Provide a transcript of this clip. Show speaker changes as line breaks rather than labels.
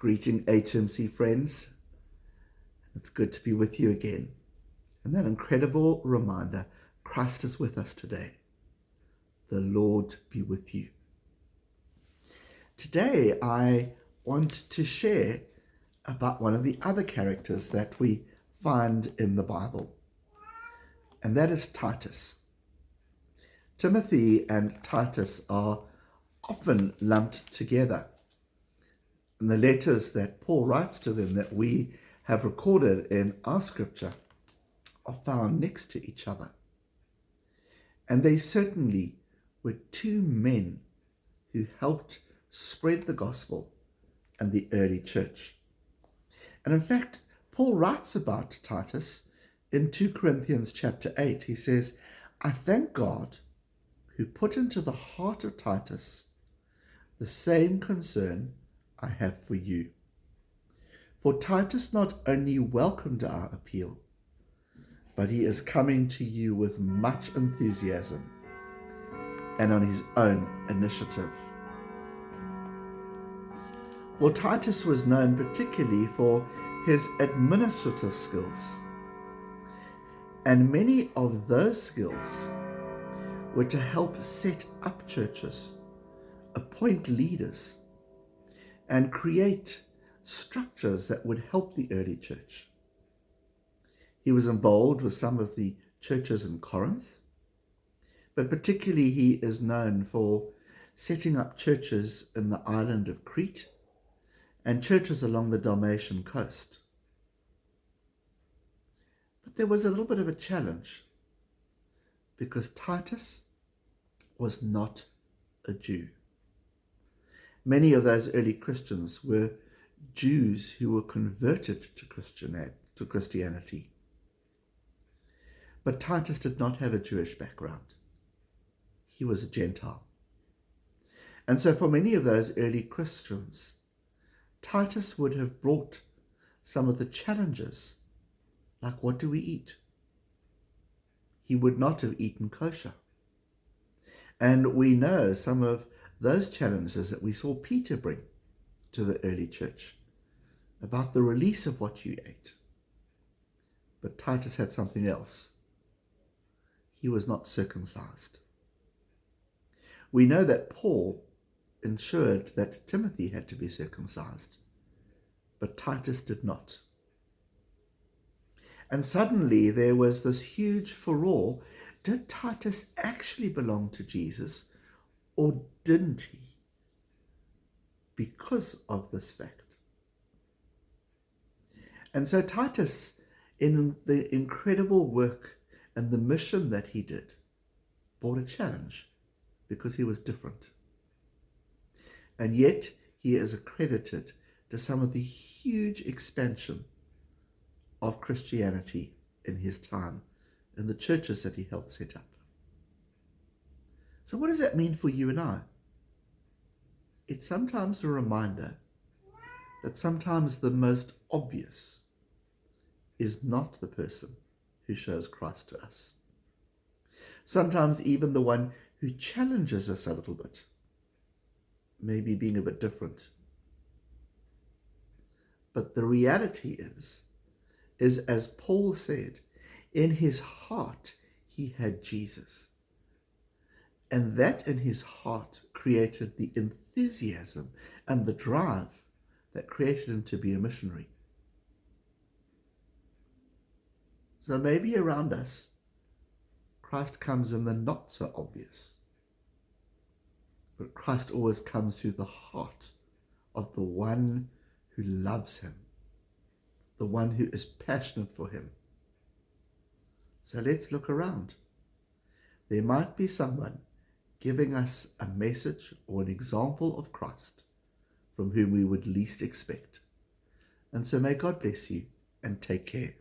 Greeting HMC friends. It's good to be with you again. And that incredible reminder, Christ is with us today. The Lord be with you. Today I want to share about one of the other characters that we find in the Bible, and that is Titus. Timothy and Titus are often lumped together. And the letters that Paul writes to them that we have recorded in our scripture are found next to each other. And they certainly were two men who helped spread the gospel and the early church. And in fact, Paul writes about Titus in 2 Corinthians chapter 8. He says, "I thank God who put into the heart of Titus the same concern I have for you. For Titus not only welcomed our appeal, but he is coming to you with much enthusiasm and on his own initiative." Well, Titus was known particularly for his administrative skills. And many of those skills were to help set up churches, appoint leaders, and create structures that would help the early church. He was involved with some of the churches in Corinth, but particularly he is known for setting up churches in the island of Crete and churches along the Dalmatian coast. But there was a little bit of a challenge because Titus was not a Jew. Many of those early Christians were Jews who were converted to Christianity. But Titus did not have a Jewish background. He was a Gentile. And so for many of those early Christians, Titus would have brought some of the challenges, like what do we eat? He would not have eaten kosher. And we know some of those challenges that we saw Peter bring to the early church about the release of what you ate. But Titus had something else. He was not circumcised. We know that Paul ensured that Timothy had to be circumcised, but Titus did not. And suddenly there was this huge furore. Did Titus actually belong to Jesus, or didn't he? Because of this fact. And so Titus, in the incredible work and the mission that he did, brought a challenge because he was different. And yet he is accredited to some of the huge expansion of Christianity in his time and the churches that he helped set up. So what does that mean for you and I? It's sometimes a reminder that sometimes the most obvious is not the person who shows Christ to us. Sometimes even the one who challenges us a little bit, maybe being a bit different. But the reality is as Paul said, in his heart he had Jesus. And that in his heart created the enthusiasm and the drive that created him to be a missionary. So maybe around us, Christ comes in the not so obvious. But Christ always comes through the heart of the one who loves him, the one who is passionate for him. So let's look around. There might be someone giving us a message or an example of Christ from whom we would least expect. And so may God bless you and take care.